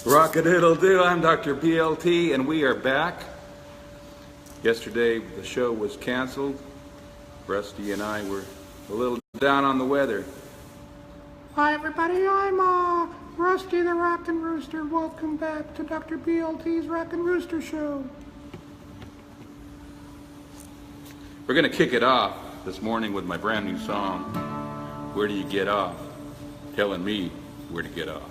Rock-a-doodle-doo, I'm Dr. BLT, and we are back. Yesterday the show was canceled. Rusty and I were a little down on the weather. Hi everybody, I'm Rusty the Rockin Rooster. Welcome back to Dr. BLT's Rockin Rooster Show. We're going to kick it off this morning with my brand new song, Where Do You Get Off? Telling me where to get off.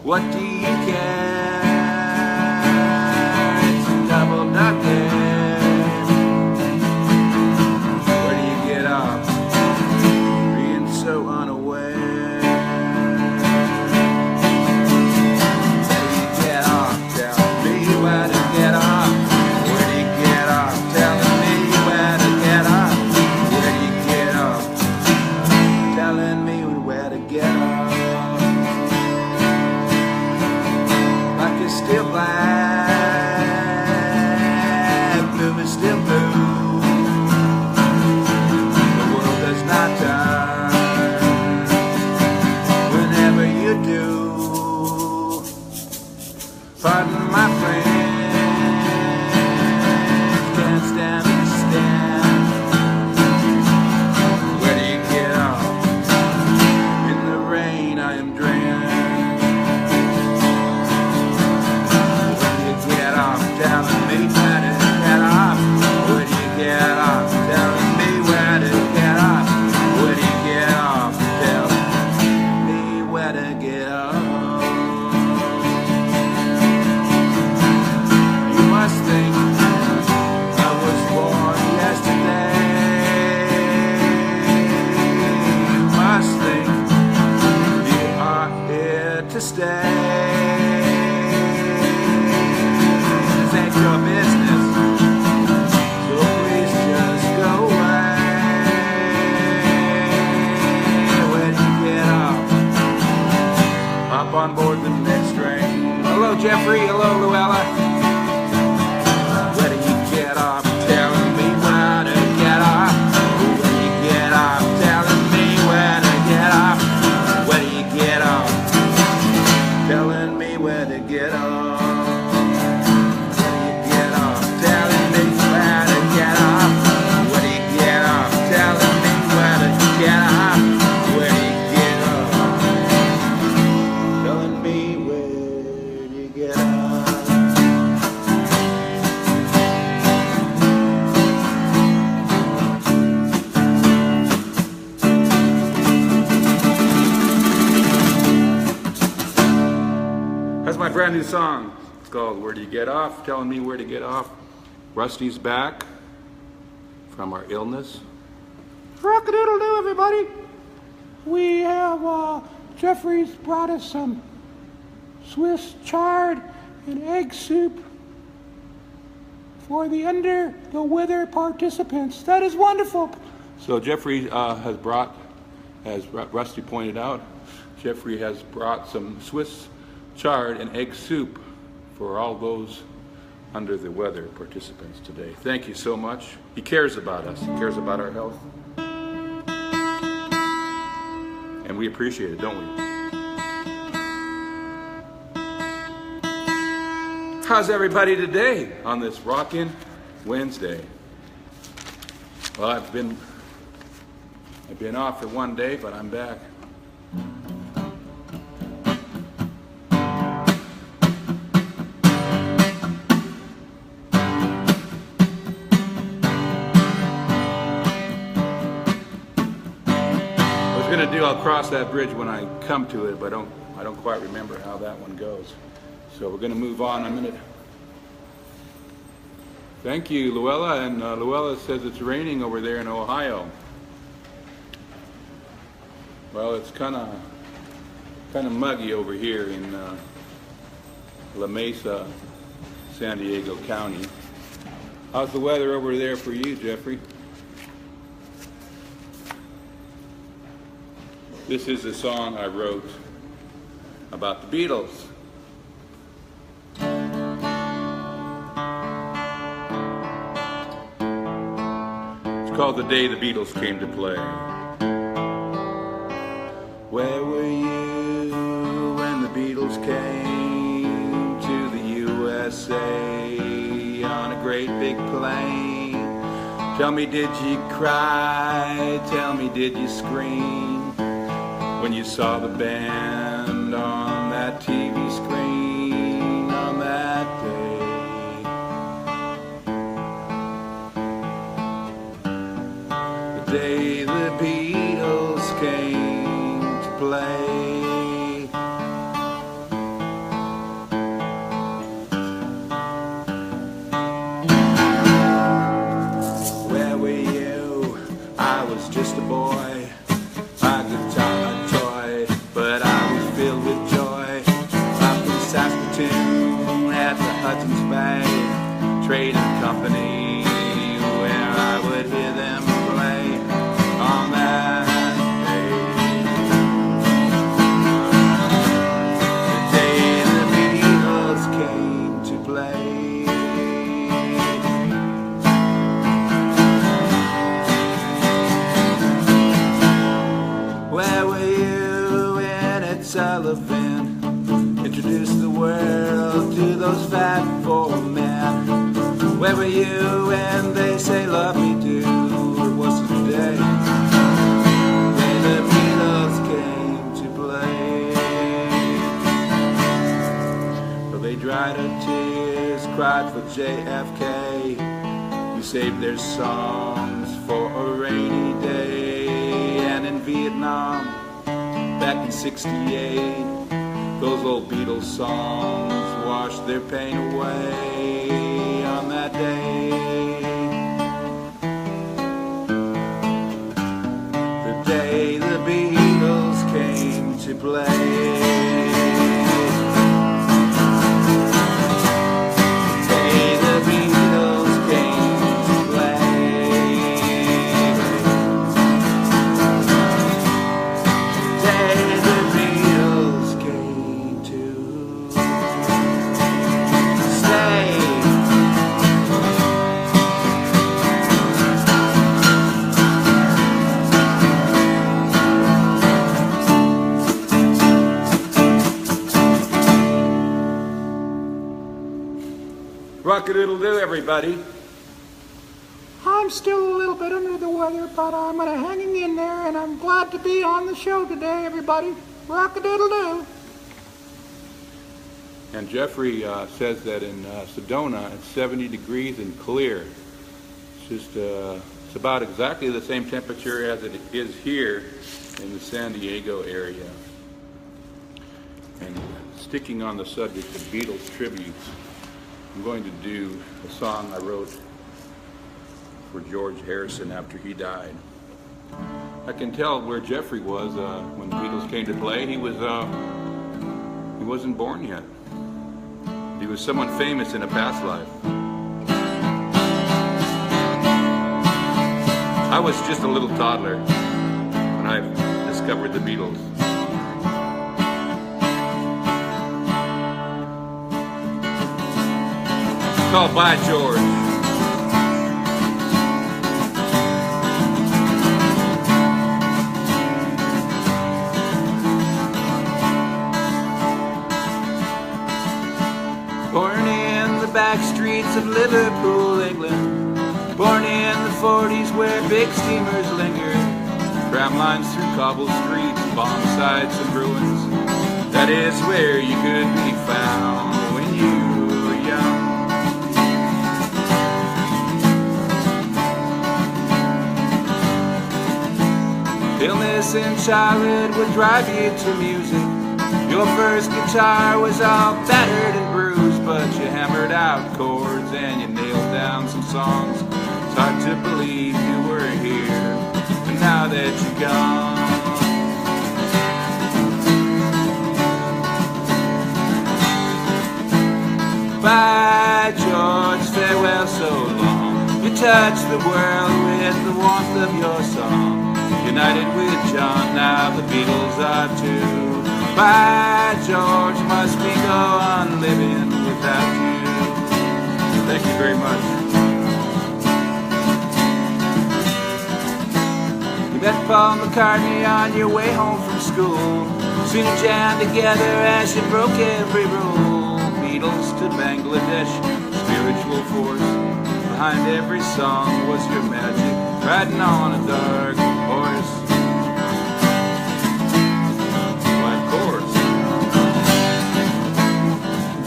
What do you care? It's a double ducking. Where do you get off? Being so unaware. Where do you get off? Tell me where to get off. Where do you get off? Telling me where to get off. Where do you get off? Telling me where to get off. Still black, blue is still blue. The world does not turn whenever you do. Pardon my friend, can't stand to stand. Where do you get off? In the rain I am drenched. Telling me where to get off. Where do you get off? Telling me where to get off. Where do you get off? Tell me where to get off. You must think I was born yesterday. You must think you are here to stay. Your business, so please just go away. Where do you get off? Hop on board the next train. Hello Jeffrey, hello Luella. Where do you get off? Telling me where to get off. Where do you get off? Telling me where to get off. Where do you get off? Telling me where to get off. That's my brand new song. It's called Where Do You Get Off? Telling me where to get off. Rusty's back from our illness. Rock-a-doodle-doo, everybody. We have, Jeffrey's brought us some Swiss chard and egg soup for the under the weather participants. That is wonderful. So Jeffrey has brought, as Rusty pointed out, Jeffrey has brought some Swiss chard and egg soup for all those under the weather participants today. Thank you so much. He cares about us. He cares about our health. And we appreciate it, don't we? How's everybody today on this Rockin' Wednesday? Well, I've been off for one day, but I'm back. I'll cross that bridge when I come to it, but I don't quite remember how that one goes. So we're going to move on a minute. Thank you, Luella. And Luella says it's raining over there in Ohio. Well, it's kind of Kind of muggy over here in La Mesa, San Diego County. How's the weather over there for you, Jeffrey? This is a song I wrote about the Beatles. It's called The Day the Beatles Came to Play. Where were you when the Beatles came to the USA on a great big plane? Tell me, did you cry? Tell me, did you scream when you saw the band on that TV screen on that day? The day the Beatles came to play. Where were you? I was just a boy. My guitar toy, but I was filled with joy. Up in Saskatoon at the Hudson's Bay Trading Company, where I would hear them play on that day. The day the Beatles came to play. Where were you when Ed Sullivan introduced the world to those fat four men? Where were you when they say love me do? It was the day the Beatles came to play. Well, they dried her tears, cried for JFK, who saved their songs for a rainy day. And in Vietnam, back in '68, those old Beatles songs washed their pain away on that day. The day the Beatles came to play. Rock-a-doodle-doo, everybody. I'm still a little bit under the weather, but I'm hanging in there, and I'm glad to be on the show today, everybody. Rock-a-doodle-doo. And Jeffrey says that in Sedona it's 70 degrees and clear. It's just it's about exactly the same temperature as it is here in the San Diego area. And sticking on the subject of Beatles tributes, I'm going to do a song I wrote for George Harrison after he died. I can tell where Jeffrey was when the Beatles came to play. He wasn't born yet. He was someone famous in a past life. I was just a little toddler when I discovered the Beatles. It's called By George. Born in the back streets of Liverpool, England. Born in the 40s where big steamers lingered. Tram lines through cobbled streets, bomb sites and ruins. That is where you could be found when you were young. Illness in childhood would drive you to music. Your first guitar was all battered and bruised, but you hammered out chords and you nailed down some songs. It's hard to believe you were here, but now that you're gone, Bye, George, farewell, so long. You touch the world with the warmth of your song. United with John, now the Beatles are too. Bye, George, must we go on living without you? Thank you very much. You met Paul McCartney on your way home from school. Soon you jammed together as you broke every rule. Beatles to Bangladesh, spiritual force. Behind every song was your magic, riding on a dark horse. Why, of course.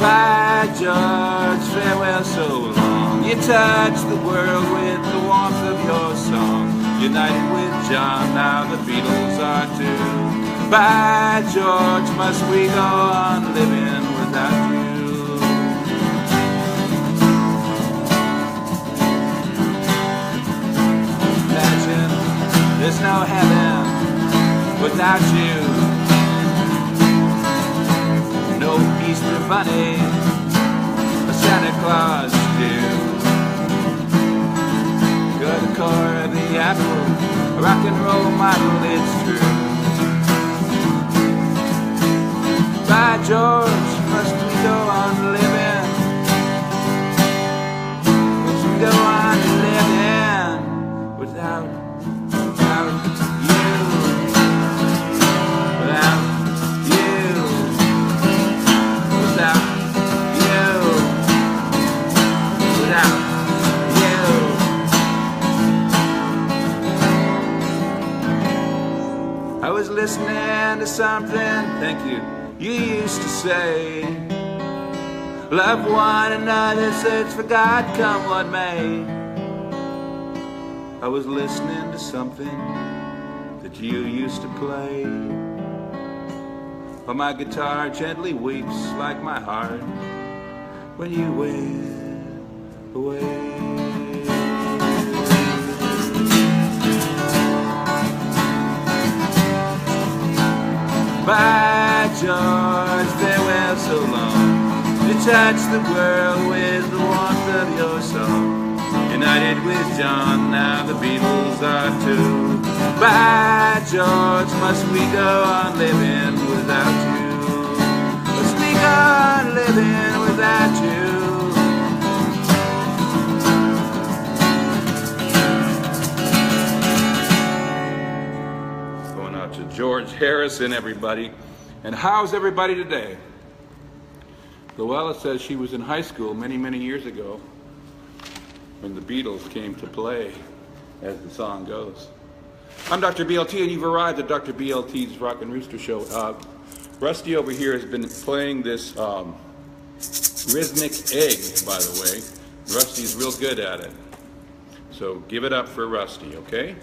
Bye, George, farewell, so long. You touch the world with the warmth of your song. United with John, now the Beatles are too. Bye, George, must we go on living without you? Imagine there's no heaven without you. No Easter Bunny, a Santa Claus too. You're the core of the apple, a rock and roll model, it's true. Bye, George, must we go on living? Must we go on living without you? Without you. Without you. Without you. I was listening to something, thank you used to say, love one another, search for God, come what may. I was listening to something that you used to play, while my guitar gently weeps like my heart when you went away. Bye, George, farewell, so long. You touch the world with the warmth of your song. United with John, now the Beatles are too. Bye, George, must we go on living without you? Must we go on living without you? To George Harrison, everybody. And how's everybody today? Luella says she was in high school many, many years ago when the Beatles came to play, as the song goes. I'm Dr. BLT, and you've arrived at Dr. BLT's Rockin Rooster show. Rusty over here has been playing this rhythmic egg, by the way. Rusty's real good at it. So give it up for Rusty, okay?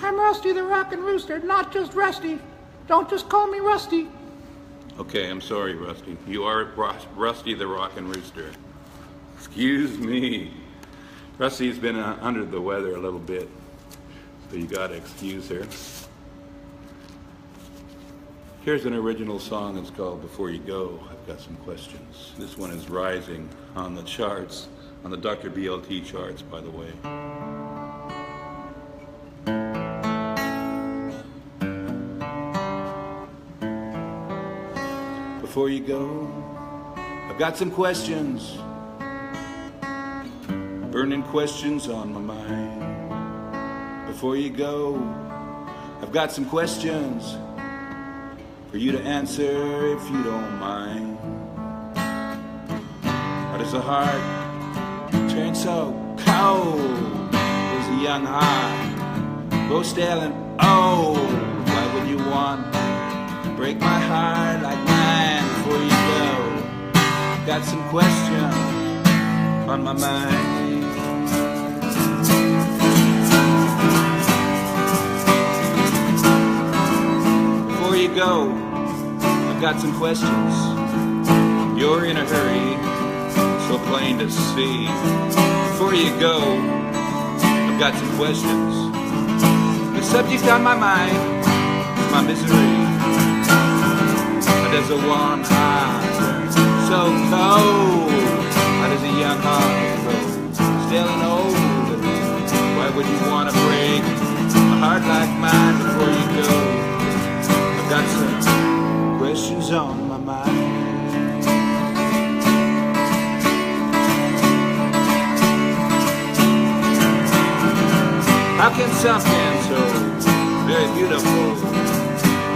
I'm Rusty the Rockin Rooster, not just Rusty. Don't just call me Rusty. Okay, I'm sorry, Rusty. You are Rusty the Rockin Rooster. Excuse me. Rusty's been under the weather a little bit, so you gotta excuse her. Here's an original song. It's called Before You Go. I've got some questions. This one is rising on the charts, on the Dr. BLT charts, by the way. Before you go, I've got some questions, burning questions on my mind. Before you go, I've got some questions for you to answer if you don't mind. Why does a heart turn so cold? Does a young heart go stale and old? Why would you want to break my heart like mine before you go? Got some questions on my mind. Before you go, I've got some questions. You're in a hurry, so plain to see. Before you go, I've got some questions. The subject on my mind is my misery. But there's a warm heart so cold? How does a young heart grow? Still an old. Why would you want to break a heart like mine before you go? I've got some questions on my mind. How can something so very beautiful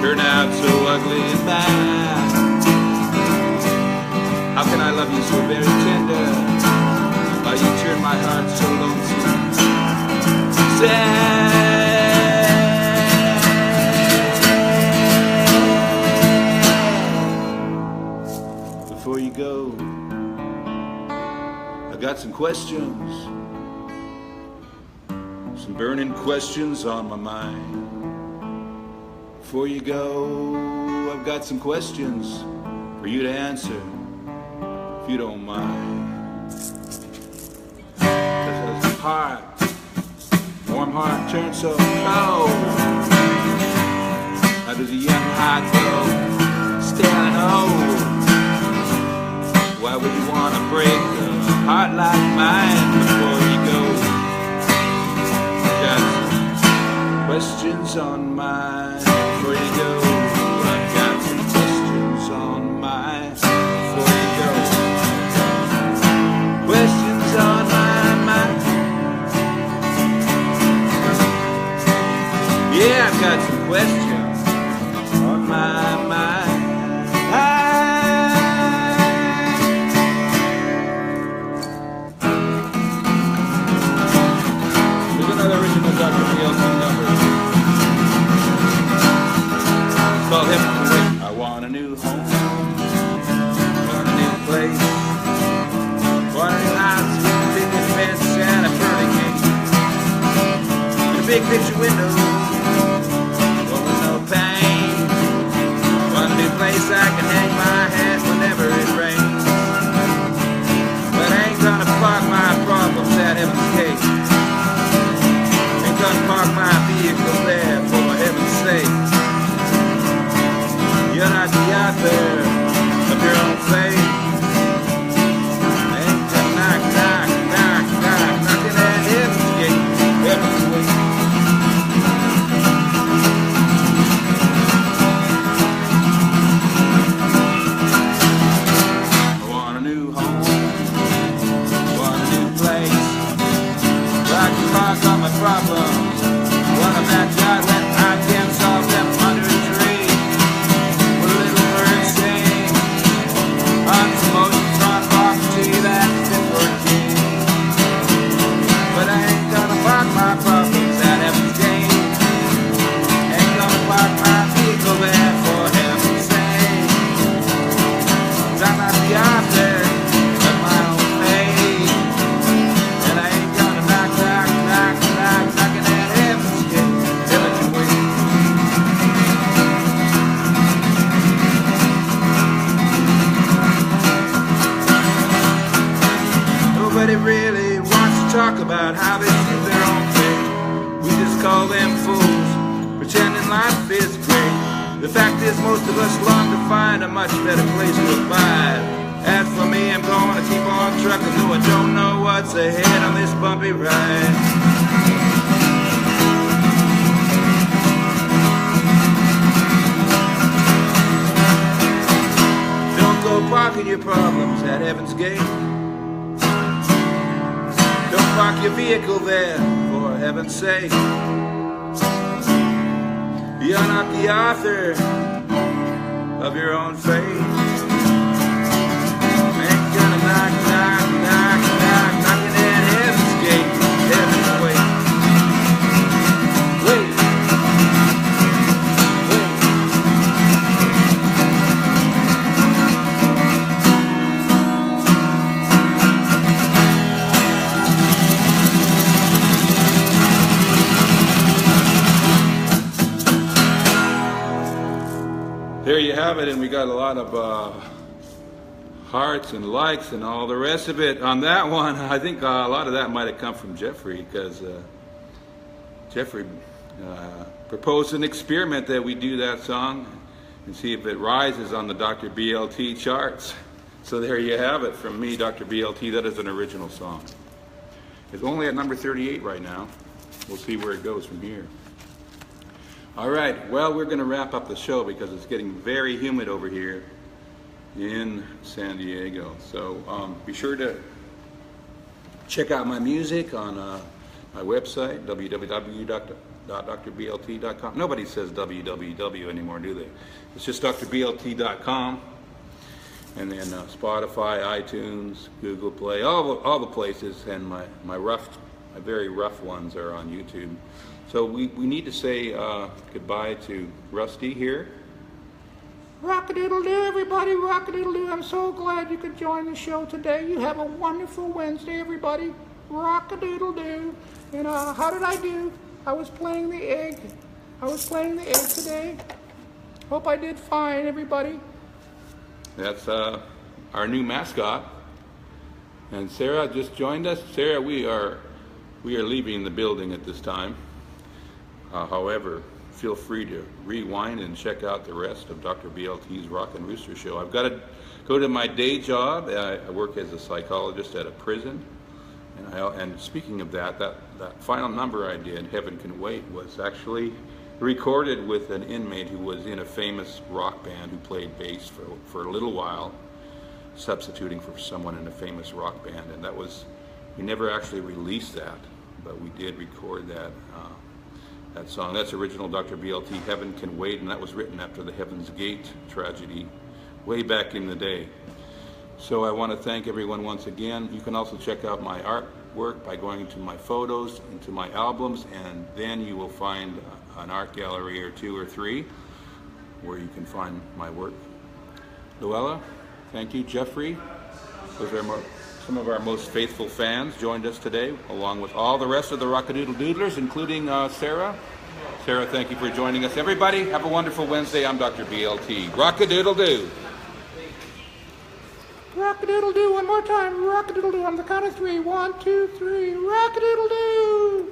turn out so ugly and bad? How can I love you so very tender while you turn my heart so lonesome, sad? Before you go, I got some questions. Some burning questions on my mind. Before you go, I've got some questions for you to answer, if you don't mind. 'Cause a heart, warm heart turns so cold. How does a young heart grow? Still old. Why would you want to break a heart like mine before you go? Questions on mine before you go. I've got some questions on mine before you go. Questions on my mind. Yeah, I've got some questions on my mind. There's another original Dr. BLT number. Call him. I want a new home, want a new place, want a new house with a big fence and a pearly gate, and a big picture window, with no pain. Want a new place I can hang my hat whenever it rains, but I ain't gonna park my problems at Heaven's Gate. Ain't gonna park my vehicle there for heaven's sake. You're not the author of your own fate. Ain't gonna knock, knock, knock, knock, knocking at heaven's gate, heaven's way. I want a new home, want a new place, where I can park all my problems, want a backyard where I can solve them under a tree. But I ain't gonna park my problems at Heaven's Gate. Ain't gonna park my vehicle there for heaven's sake. 'Cause I'm not the author of my own fate. And I ain't gonna knock, knock, knock, knock, knocking at Heaven's Gate, heaven's way. Nobody really wants to talk about how they do their own thing. We just call them fools, pretending life is great. The fact is most of us long to find a much better place to abide. As for me, I'm gonna keep on trucking, though I don't know what's ahead on this bumpy ride. Don't go parking your problems at Heaven's Gate. Don't park your vehicle there, for heaven's sake. You're not the author of your own fate. Ain't gonna knock, knock, knock, knock, knocking at heaven's gate, heaven's way. Wait. There you have it, and we got a lot of hearts and likes and all the rest of it on that one. I think a lot of that might have come from Jeffrey, because Jeffrey proposed an experiment that we do that song and see if it rises on the Dr. BLT charts. So there you have it from me, Dr. BLT. That is an original song. It's only at number 38 right now. We'll see where it goes from here. All right, well, we're going to wrap up the show because it's getting very humid over here in San Diego. So be sure to check out my music on my website, www.drblt.com. Nobody says www anymore, do they? It's just drblt.com. And then Spotify, iTunes, Google Play, all the places, and my very rough ones are on YouTube. So we need to say goodbye to Rusty here. Rock-a-doodle-doo, everybody, rock-a-doodle-doo. I'm so glad you could join the show today. You have a wonderful Wednesday, everybody. Rock-a-doodle-doo. And how did I do? I was playing the egg. Today. Hope I did fine, everybody. That's our new mascot. And Sarah just joined us. Sarah, we are leaving the building at this time. However, feel free to rewind and check out the rest of Dr. BLT's Rockin Rooster show. I've got to go to my day job. I work as a psychologist at a prison. And speaking of that final number I did, Heaven Can Wait, was actually recorded with an inmate who was in a famous rock band who played bass for a little while, substituting for someone in a famous rock band. And we never actually released that, but we did record that song. That's original Dr. BLT, Heaven Can Wait, and that was written after the Heaven's Gate tragedy way back in the day. So I want to thank everyone once again. You can also check out my artwork by going to my photos, into my albums, and then you will find an art gallery or 2 or 3 where you can find my work. Luella, thank you. Jeffrey, those are some of our most faithful fans, joined us today, along with all the rest of the Rock-a-Doodle-Doodlers, including Sarah. Sarah, thank you for joining us. Everybody, have a wonderful Wednesday. I'm Dr. BLT. Rock-a-doodle-doo. Rock-a-doodle-doo, one more time. Rock-a-doodle-doo on the count of 3. 1, 2, 3. Rock-a-doodle-doo.